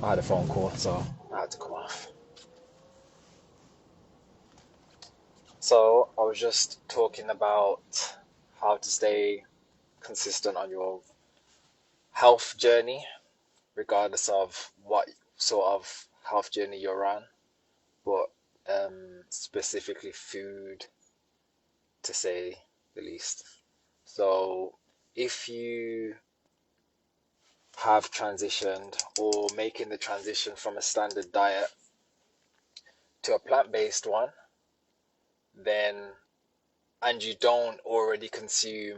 I had a phone call, so I had to come off. So I was just talking about how to stay consistent on your health journey, regardless of what sort of health journey you're on, but specifically food, to say the least. So if you have transitioned or making the transition from a standard diet to a plant-based one, then and you don't already consume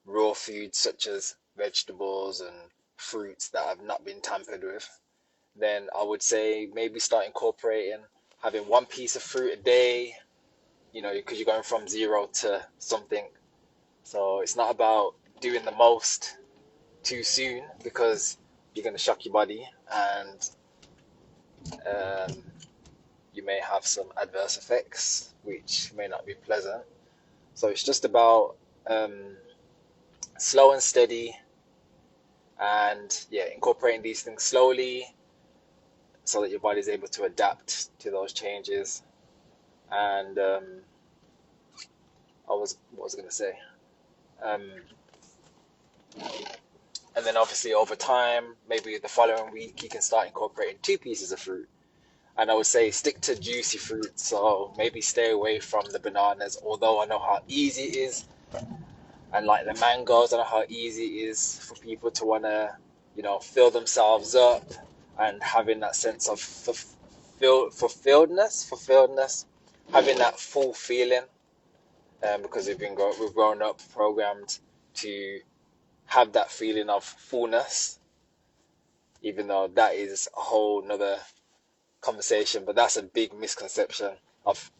raw foods such as vegetables and fruits that have not been tampered with, then I would say maybe start incorporating having one piece of fruit a day, because you're going from zero to something. So it's not about doing the most too soon because you're going to shock your body and um, you may have some adverse effects which may not be pleasant. So it's just about um, slow and steady, and yeah, incorporating these things slowly so that your body is able to adapt to those changes. And what was I going to say? Um, and then obviously over time, maybe the following week, you can start incorporating two pieces of fruit. And I would say stick to juicy fruit. So maybe stay away from the bananas, although I know how easy it is. And like the mangoes, I know how easy it is for people to want to, fill themselves up and having that sense of fulfilledness, having that full feeling, because we've grown up programmed to have that feeling of fullness, even though that is a whole nother conversation. But that's a big misconception of,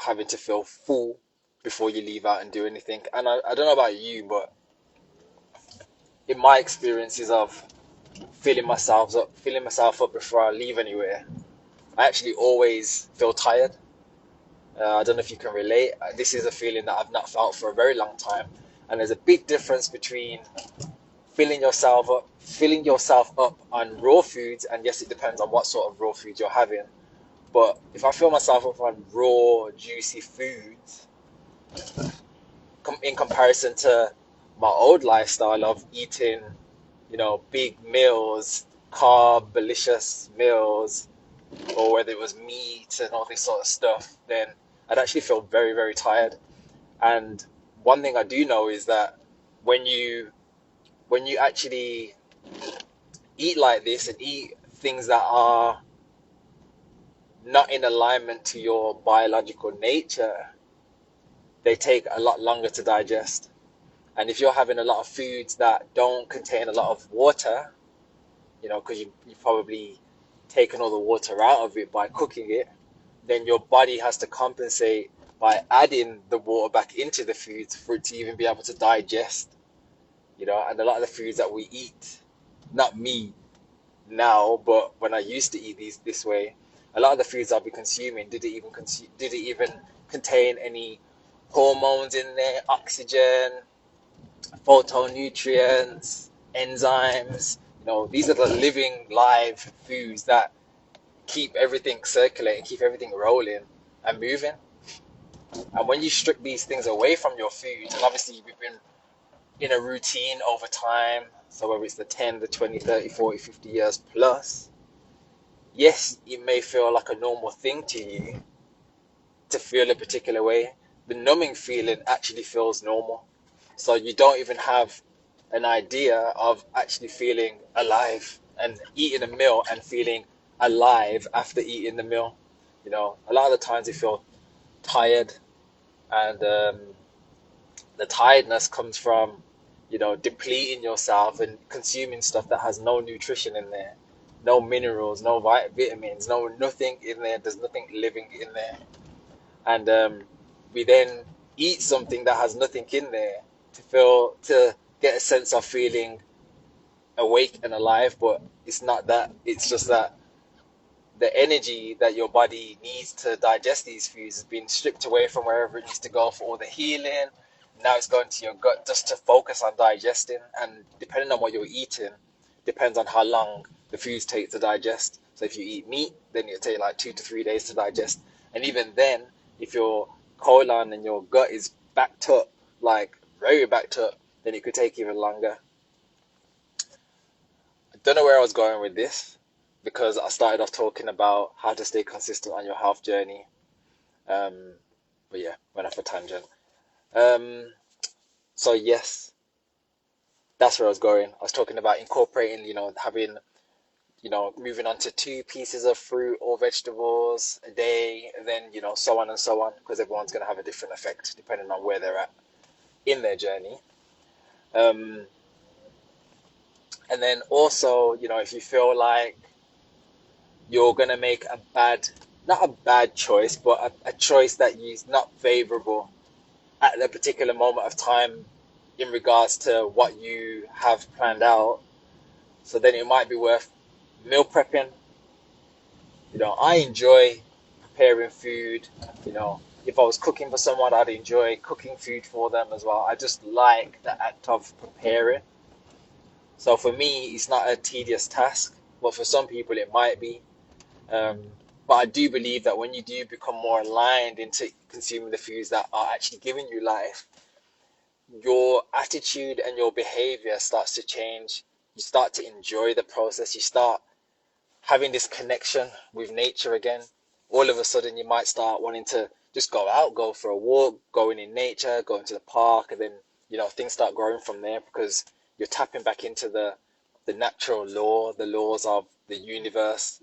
having to feel full before you leave out and do anything. And I don't know about you, but in my experiences of filling myself up before I leave anywhere, I actually always feel tired. I don't know if you can relate. This is a feeling that I've not felt for a very long time, and there's a big difference between filling yourself up on raw foods, and yes, it depends on what sort of raw foods you're having. But if I fill myself up on raw, juicy foods, in comparison to my old lifestyle of eating, big meals, carb, delicious meals, or whether it was meat and all this sort of stuff, then I'd actually feel very, very tired. And one thing I do know is that when you actually eat like this and eat things that are not in alignment to your biological nature, they take a lot longer to digest. And if you're having a lot of foods that don't contain a lot of water, because you've probably taken all the water out of it by cooking it, then your body has to compensate by adding the water back into the foods for it to even be able to digest. And a lot of the foods that we eat, not me now, but when I used to eat these this way, a lot of the foods I'll be consuming did it even contain any hormones in there, oxygen, phytonutrients, enzymes. These are the living live foods that keep everything circulating, keep everything rolling and moving. And when you strip these things away from your foods, and obviously we've been in a routine over time, so whether it's the 10, the 20, 30, 40, 50 years plus, yes, it may feel like a normal thing to you to feel a particular way. The numbing feeling actually feels normal. So you don't even have an idea of actually feeling alive and eating a meal and feeling alive after eating the meal. A lot of the times you feel tired, and the tiredness comes from, depleting yourself and consuming stuff that has no nutrition in there, no minerals, no vitamins, no nothing in there. There's nothing living in there. And we then eat something that has nothing in there to get a sense of feeling awake and alive, but it's not that. It's just that the energy that your body needs to digest these foods has been stripped away from wherever it needs to go for all the healing. Now it's going to your gut just to focus on digesting, and depending on what you're eating, depends on how long the foods take to digest. So if you eat meat, then it'll take like 2 to 3 days to digest. And even then, if your colon and your gut is backed up, like very backed up, then it could take even longer. I don't know where I was going with this because I started off talking about how to stay consistent on your health journey. Um, but yeah, went off a tangent. Um, so yes, that's where I was going. I was talking about incorporating, having, moving on to 2 pieces of fruit or vegetables a day, and then, so on and so on, because everyone's going to have a different effect depending on where they're at in their journey. Um, and then also, if you feel like you're going to make a bad, not a bad choice, but a choice that is not favorable at the particular moment of time in regards to what you have planned out, so then it might be worth meal prepping. I enjoy preparing food. If I was cooking for someone, I'd enjoy cooking food for them as well. I just like the act of preparing. So for me, it's not a tedious task, but for some people, it might be. Um, but I do believe that when you do become more aligned into consuming the foods that are actually giving you life, your attitude and your behavior starts to change. You start to enjoy the process. You start having this connection with nature again. All of a sudden, you might start wanting to just go out, go for a walk, going in nature, going to the park, and then things start growing from there because you're tapping back into the natural law, the laws of the universe.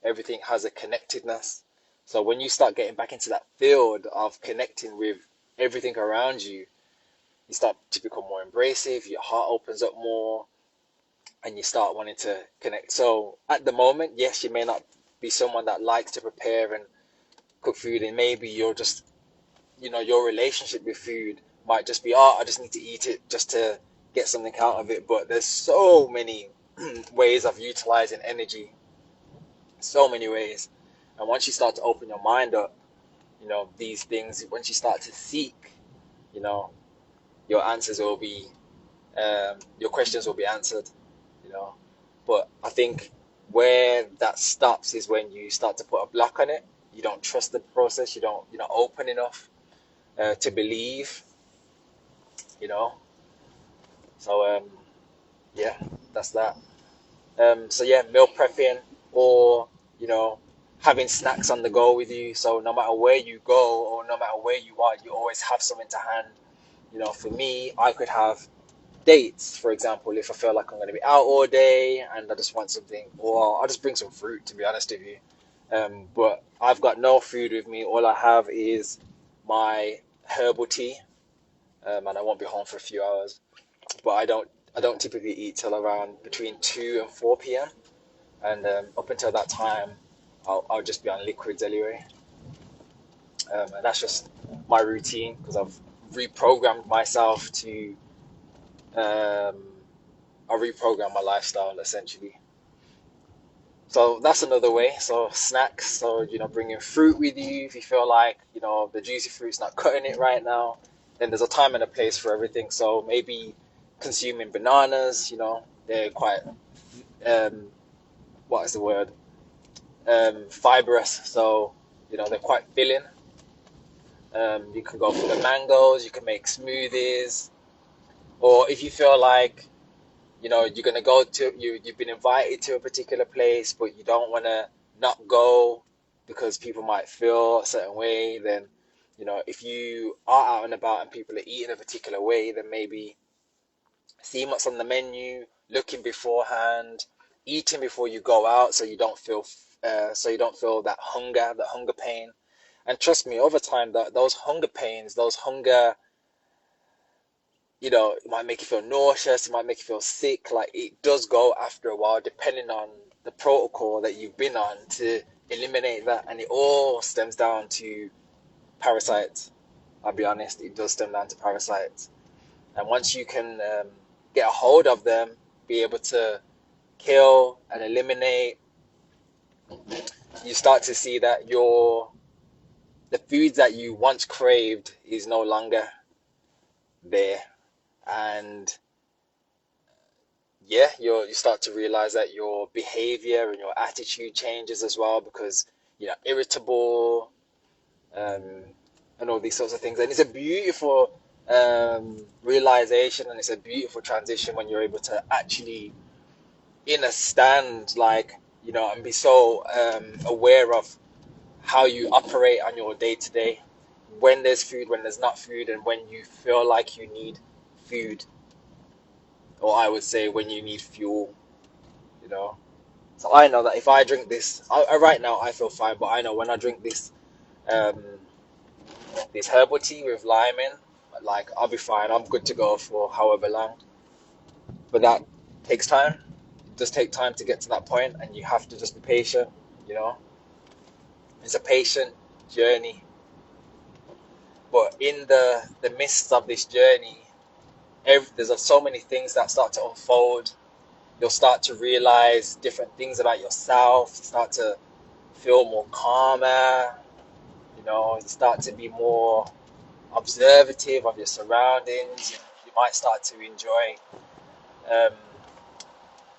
Everything has a connectedness. So when you start getting back into that field of connecting with everything around you, you start to become more embracive. Your heart opens up more, and you start wanting to connect. So at the moment, yes, you may not be someone that likes to prepare and cook food, and maybe you're just, your relationship with food might just be, oh, I just need to eat it just to get something out of it. But there's so many ways of utilizing energy, so many ways. And once you start to open your mind up, these things, once you start to seek, you know, your answers will be, your questions will be answered, you know. But I think where that stops is when you start to put a block on it. You don't trust the process. You're not open enough to believe, you know. So yeah, that's that. So yeah, meal prepping or you know having snacks on the go with you. So no matter where you go or no matter where you are, you always have something to hand. For me, I could have dates, for example, if I feel like I'm going to be out all day and I just want something, or I'll just bring some fruit, to be honest with you. But I've got no food with me. All I have is my herbal tea, and I won't be home for a few hours. But I don't typically eat till around between 2 and 4 p.m. And up until that time, I'll just be on liquids anyway. And that's just my routine because I've reprogrammed myself to um, I reprogram my lifestyle essentially. So that's another way. So snacks. So bringing fruit with you if you feel like the juicy fruit's not cutting it right now. Then there's a time and a place for everything. So maybe consuming bananas. They're quite what is the word? Fibrous. So they're quite filling. You can go for the mangoes. You can make smoothies. Or if you feel like you're gonna go to you've been invited to a particular place but you don't want to not go because people might feel a certain way, then if you are out and about and people are eating a particular way, then maybe seeing what's on the menu, looking beforehand, eating before you go out so you don't feel that hunger pain. And trust me, over time, that those hunger pains, those hunger, it might make you feel nauseous, it might make you feel sick. Like it does go after a while, depending on the protocol that you've been on to eliminate that. And it all stems down to parasites. I'll be honest, it does stem down to parasites. And once you can get a hold of them, be able to kill and eliminate, you start to see that the foods that you once craved is no longer there. And yeah, you start to realize that your behavior and your attitude changes as well because you're irritable, um, and all these sorts of things. And it's a beautiful realization, and it's a beautiful transition when you're able to actually in a stand, like, and be so aware of how you operate on your day to day, when there's food, when there's not food, and when you feel like you need food, or I would say when you need fuel, you know. So I know that if I drink this, right now I feel fine, but I know when I drink um, this herbal tea with lime in, like I'll be fine. I'm good to go for however long. But that takes time. It does take time to get to that point, and you have to just be patient. You know, it's a patient journey. But in the midst of this journey, there's so many things that start to unfold. You'll start to realize different things about yourself. You start to feel more calmer. You start to be more observative of your surroundings. You might start to enjoy um,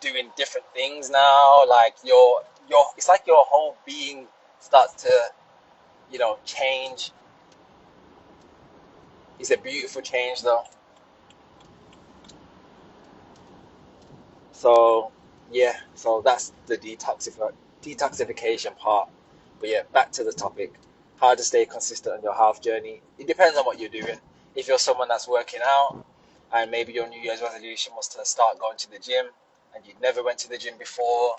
doing different things now. Like it's like your whole being starts to change. It's a beautiful change though. So yeah, so that's the detoxification part. But yeah, back to the topic. How to stay consistent on your health journey. It depends on what you're doing. If you're someone that's working out and maybe your New Year's resolution was to start going to the gym and you never went to the gym before,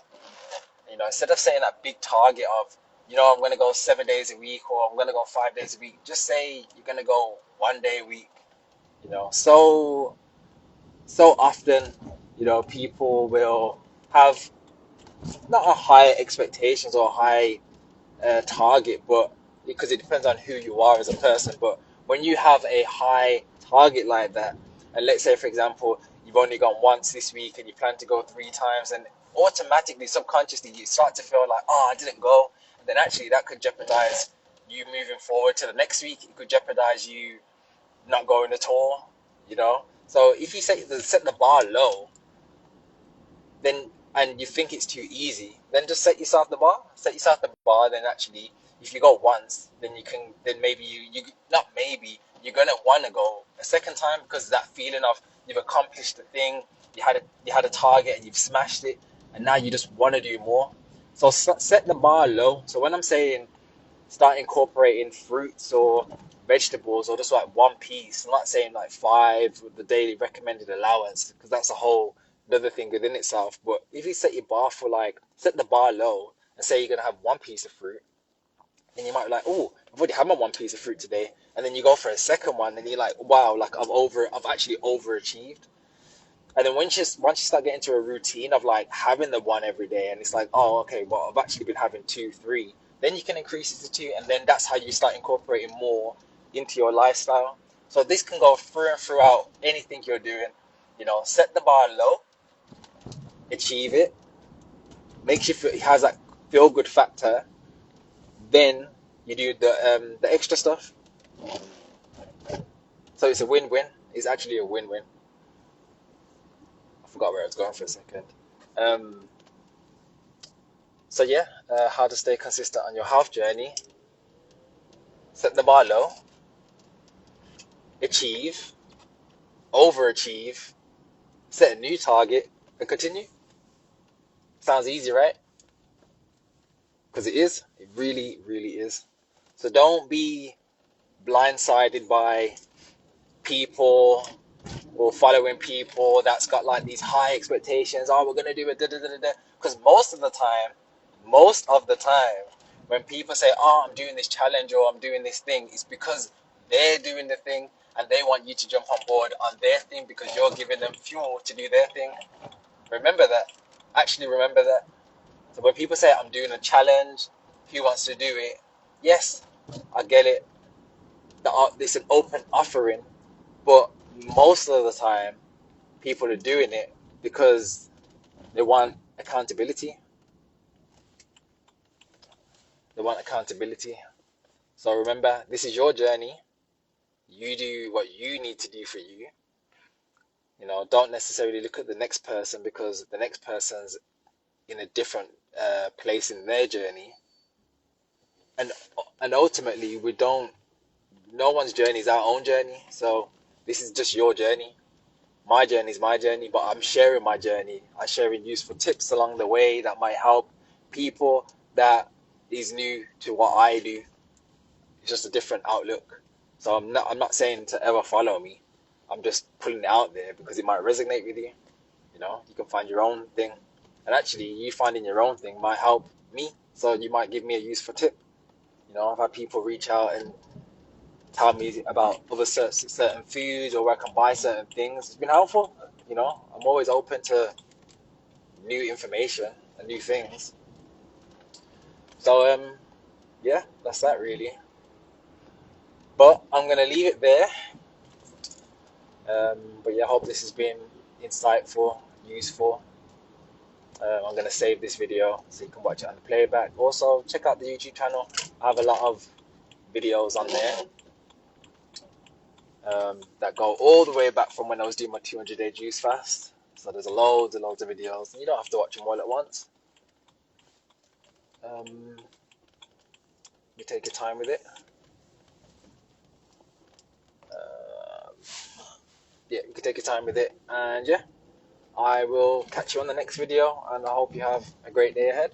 instead of saying that big target of, I'm going to go 7 days a week or I'm going to go 5 days a week, just say you're going to go 1 day a week. So often, people will have not a high expectations or high target, but because it depends on who you are as a person. But when you have a high target like that, and let's say, for example, you've only gone once this week and you plan to go 3 times, and automatically, subconsciously, you start to feel like, oh, I didn't go. And then actually, that could jeopardize you moving forward to the next week. It could jeopardize you not going at all, So if you set the bar low, then and you think it's too easy, then just set yourself the bar. Set yourself the bar. Then actually, if you go once, then you can. Then maybe you not maybe you're gonna want to go a second time because that feeling of you've accomplished the thing, you had a target and you've smashed it, and now you just want to do more. So set the bar low. So when I'm saying start incorporating fruits or vegetables or just like one piece. I'm not saying like five with the daily recommended allowance because that's a whole another thing within itself. But if you set the bar low and say you're gonna have one piece of fruit, then you might be like, oh, I've already had my one piece of fruit today, and then you go for a second one, and you're like, wow, like I've actually overachieved. And then once you start getting to a routine of like having the one every day, and it's like, oh, okay, well, I've actually been having two, three, then you can increase it to two, and then that's how you start incorporating more into your lifestyle. So this can go through and throughout anything you're doing. Set the bar low, achieve it, makes you feel it has that feel good factor. Then you do the extra stuff. So it's a win-win. It's actually a win-win. I forgot where I was going for a second. Um, So yeah, how to stay consistent on your health journey. Set the bar low, achieve, overachieve, set a new target, and continue. Sounds easy, right? Because it is. It really, really is. So don't be blindsided by people or following people that's got like these high expectations. Oh, we're gonna do it. Because most of the time, when people say, "Oh, I'm doing this challenge or I'm doing this thing," it's because they're doing the thing and they want you to jump on board on their thing because you're giving them fuel to do their thing. Remember that. Actually, remember that. So when people say, "I'm doing a challenge," who wants to do it? Yes, I get it. It's an open offering, but most of the time, people are doing it because they want accountability. They want accountability. So remember, this is your journey. You do what you need to do for you. Don't necessarily look at the next person, because the next person's in a different place in their journey, and ultimately we don't. No one's journey is our own journey. So this is just your journey. My journey is my journey, but I'm sharing my journey. I'm sharing useful tips along the way that might help people that is new to what I do. It's just a different outlook. So I'm not saying to ever follow me. I'm just putting it out there because it might resonate with you. You can find your own thing. And actually, you finding your own thing might help me. So you might give me a useful tip. I've had people reach out and tell me about other certain foods or where I can buy certain things. It's been helpful. I'm always open to new information and new things. So yeah, that's that really. But I'm gonna leave it there. But yeah, I hope this has been insightful, useful. I'm gonna save this video so you can watch it on the playback. Also, check out the YouTube channel. I have a lot of videos on there that go all the way back from when I was doing my 200-day juice fast. So there's loads and loads of videos. You don't have to watch them all at once. You take your time with it. Yeah, you can take your time with it. And yeah, I will catch you on the next video, and I hope you have a great day ahead.